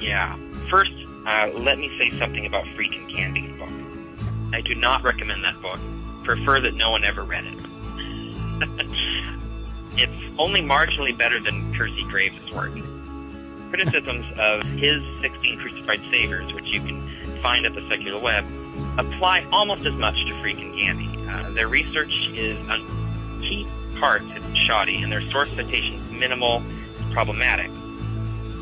Yeah. First, let me say something about Freakin' Candy's book. I do not recommend that book. Prefer that no one ever read it. It's only marginally better than Percy Graves' work. Criticisms of his 16 Crucified Saviors, which you can find at the secular web, apply almost as much to Freakin' Candy. Their research is on key parts shoddy, and their source citations minimal and problematic.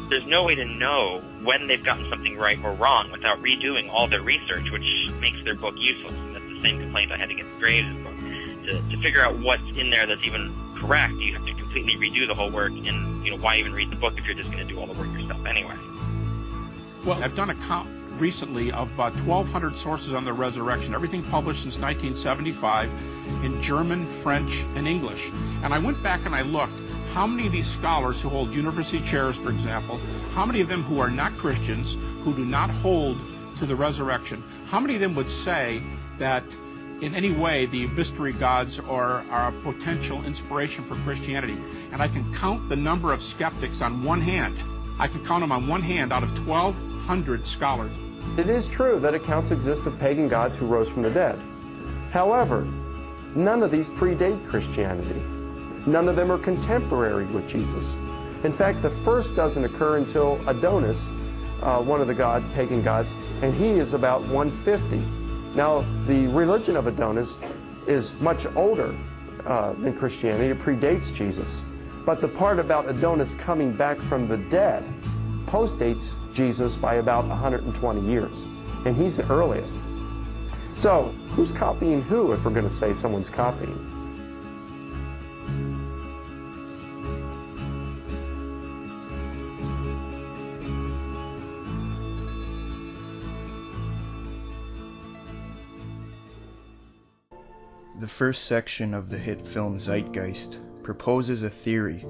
There's no way to know when they've gotten something right or wrong without redoing all their research, which makes their book useless. And that's the same complaint I had against Graves' book. To figure out what's in there that's even correct, you have to completely redo the whole work, and why even read the book if you're just going to do all the work yourself anyway? Well, I've done a count recently of 1,200 sources on the resurrection, everything published since 1975 in German, French, and English. And I went back and I looked how many of these scholars who hold university chairs, for example, how many of them who are not Christians, who do not hold to the resurrection, how many of them would say that in any way the mystery gods are a potential inspiration for Christianity? And I can count the number of skeptics on one hand. I can count them on one hand out of 1,200 scholars. It is true that accounts exist of pagan gods who rose from the dead. However, none of these predate Christianity. None of them are contemporary with Jesus. In fact, the first doesn't occur until Adonis, one of the pagan gods, and he is about 150. Now, the religion of Adonis is much older than Christianity. It predates Jesus. But the part about Adonis coming back from the dead postdates Jesus by about 120 years. And he's the earliest. So, who's copying who if we're going to say someone's copying? The first section of the hit film Zeitgeist proposes a theory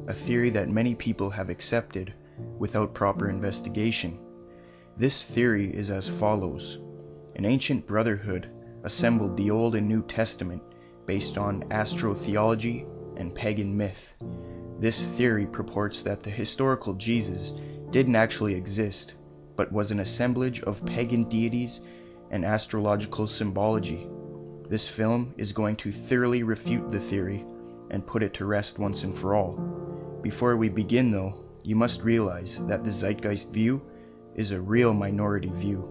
that many people have accepted without proper investigation. This theory is as follows. An ancient brotherhood assembled the Old and New Testament based on astrotheology and pagan myth. This theory purports that the historical Jesus didn't actually exist, but was an assemblage of pagan deities and astrological symbology. This film is going to thoroughly refute the theory and put it to rest once and for all. Before we begin though, you must realize that the Zeitgeist view is a real minority view.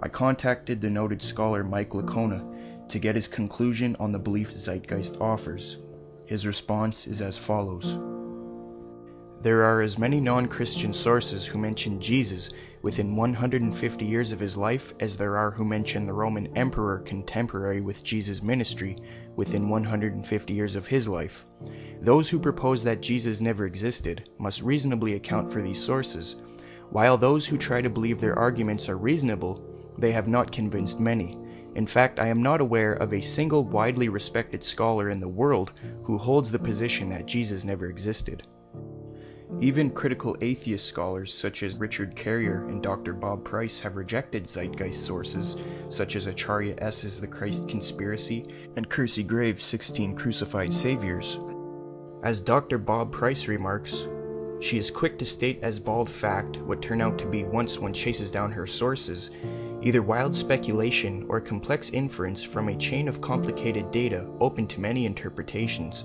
I contacted the noted scholar Mike Lacona to get his conclusion on the belief Zeitgeist offers. His response is as follows. There are as many non-Christian sources who mention Jesus within 150 years of his life as there are who mention the Roman emperor contemporary with Jesus' ministry within 150 years of his life. Those who propose that Jesus never existed must reasonably account for these sources, while those who try to believe their arguments are reasonable, they have not convinced many. In fact, I am not aware of a single widely respected scholar in the world who holds the position that Jesus never existed. Even critical atheist scholars such as Richard Carrier and Dr. Bob Price have rejected Zeitgeist sources such as Acharya S.'s The Christ Conspiracy and Percy Graves' 16 Crucified Saviors. As Dr. Bob Price remarks, she is quick to state as bald fact what turn out to be, once one chases down her sources, either wild speculation or complex inference from a chain of complicated data open to many interpretations.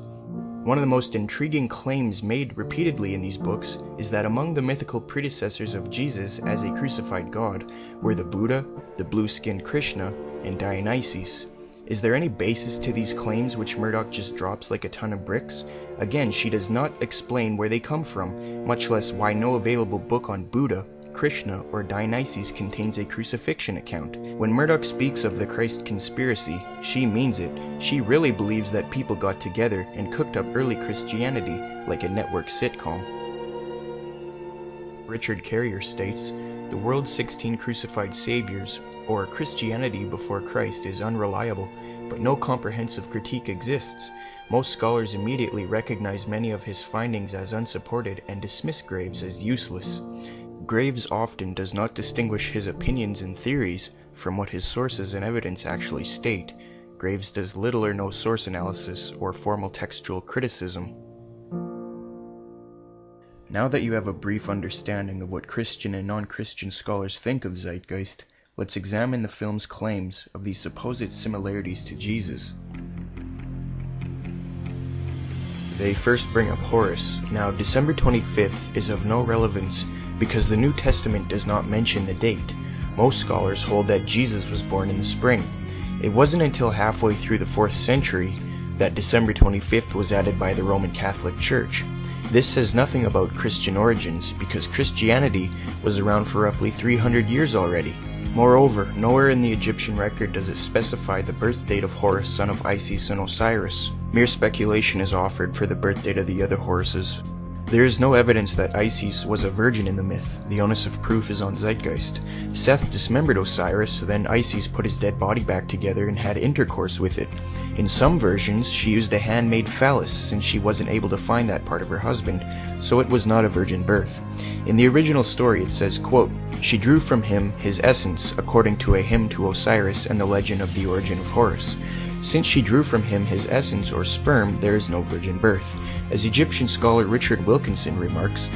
One of the most intriguing claims made repeatedly in these books is that among the mythical predecessors of Jesus as a crucified god were the Buddha, the blue-skinned Krishna, and Dionysus. Is there any basis to these claims which Murdoch just drops like a ton of bricks? Again, she does not explain where they come from, much less why no available book on Buddha, Krishna, or Dionysus contains a crucifixion account. When Murdoch speaks of the Christ Conspiracy, she means it. She really believes that people got together and cooked up early Christianity like a network sitcom. Richard Carrier states, the world's 16 crucified saviors, or Christianity before Christ, is unreliable, but no comprehensive critique exists. Most scholars immediately recognize many of his findings as unsupported and dismiss Graves as useless. Graves often does not distinguish his opinions and theories from what his sources and evidence actually state. Graves does little or no source analysis or formal textual criticism. Now that you have a brief understanding of what Christian and non-Christian scholars think of Zeitgeist, let's examine the film's claims of these supposed similarities to Jesus. They first bring up Horus. Now, December 25th is of no relevance because the New Testament does not mention the date. Most scholars hold that Jesus was born in the spring. It wasn't until halfway through the 4th century that December 25th was added by the Roman Catholic Church. This says nothing about Christian origins because Christianity was around for roughly 300 years already. Moreover, nowhere in the Egyptian record does it specify the birth date of Horus, son of Isis and Osiris. Mere speculation is offered for the birth date of the other Horuses. There is no evidence that Isis was a virgin in the myth. The onus of proof is on Zeitgeist. Seth dismembered Osiris, then Isis put his dead body back together and had intercourse with it. In some versions, she used a handmade phallus since she wasn't able to find that part of her husband, so it was not a virgin birth. In the original story it says, quote, "She drew from him his essence, according to a hymn to Osiris and the legend of the origin of Horus. Since she drew from him his essence or sperm, there is no virgin birth." As Egyptian scholar Richard Wilkinson remarks,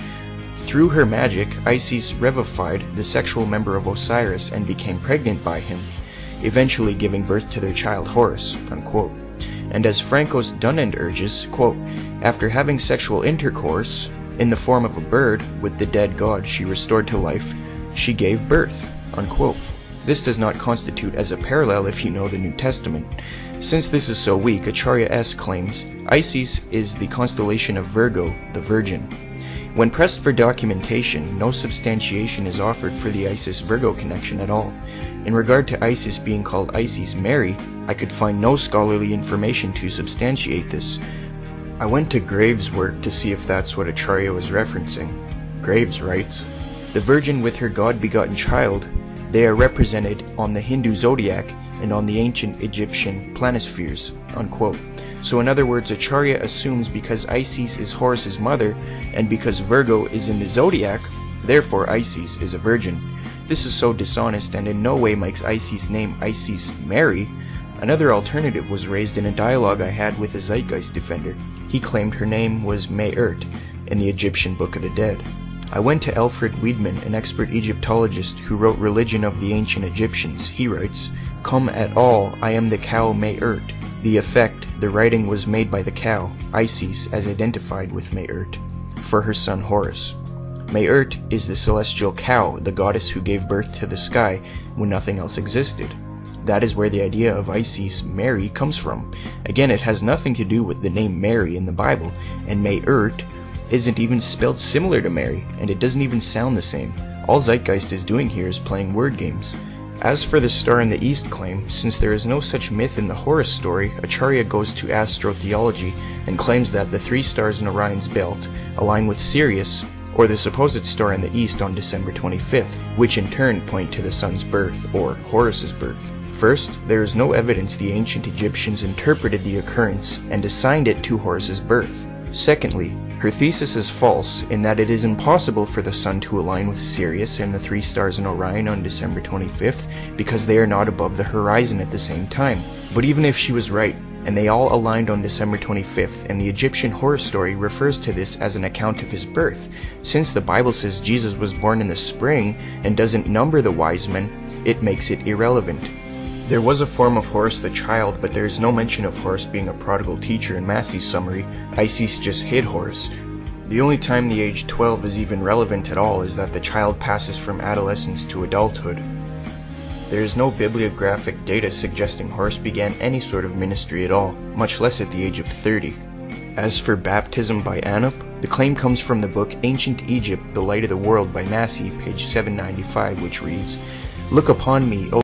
through her magic, Isis revivified the sexual member of Osiris and became pregnant by him, eventually giving birth to their child Horus, unquote. And as Francois Dunand urges, quote, "After having sexual intercourse, in the form of a bird, with the dead god she restored to life, she gave birth," unquote. This does not constitute as a parallel if you know the New Testament. Since this is so weak, Acharya S. claims Isis is the constellation of Virgo, the Virgin. When pressed for documentation, no substantiation is offered for the Isis-Virgo connection at all. In regard to Isis being called Isis Mary, I could find no scholarly information to substantiate this. I went to Graves' work to see if that's what Acharya was referencing. Graves writes, "The Virgin with her God-begotten child, they are represented on the Hindu zodiac and on the ancient Egyptian planispheres," unquote. So in other words, Acharya assumes because Isis is Horus's mother, and because Virgo is in the zodiac, therefore Isis is a virgin. This is so dishonest and in no way makes Isis' name Isis Mary. Another alternative was raised in a dialogue I had with a Zeitgeist defender. He claimed her name was May-ert in the Egyptian Book of the Dead. I went to Alfred Wiedemann, an expert Egyptologist who wrote Religion of the Ancient Egyptians. He writes, "Come at all, I am the cow May-ert." The effect, the writing was made by the cow, Isis, as identified with May-ert, for her son Horus. May-ert is the celestial cow, the goddess who gave birth to the sky when nothing else existed. That is where the idea of Isis Mary comes from. Again, it has nothing to do with the name Mary in the Bible, and May-ert isn't even spelled similar to Mary, and it doesn't even sound the same. All Zeitgeist is doing here is playing word games. As for the Star in the East claim, since there is no such myth in the Horus story, Acharya goes to astrotheology and claims that the 3 stars in Orion's belt align with Sirius, or the supposed star in the east on December 25th, which in turn point to the sun's birth, or Horus's birth. First, there is no evidence the ancient Egyptians interpreted the occurrence and assigned it to Horus's birth. Secondly, her thesis is false in that it is impossible for the sun to align with Sirius and the 3 stars in Orion on December 25th because they are not above the horizon at the same time. But even if she was right, and they all aligned on December 25th, and the Egyptian Horus story refers to this as an account of his birth, since the Bible says Jesus was born in the spring and doesn't number the wise men, it makes it irrelevant. There was a form of Horus the child, but there is no mention of Horus being a prodigal teacher in Massey's summary. Isis just hid Horus. The only time the age 12 is even relevant at all is that the child passes from adolescence to adulthood. There is no bibliographic data suggesting Horus began any sort of ministry at all, much less at the age of 30. As for baptism by Anup, the claim comes from the book Ancient Egypt, The Light of the World by Massey, page 795, which reads, "Look upon me, O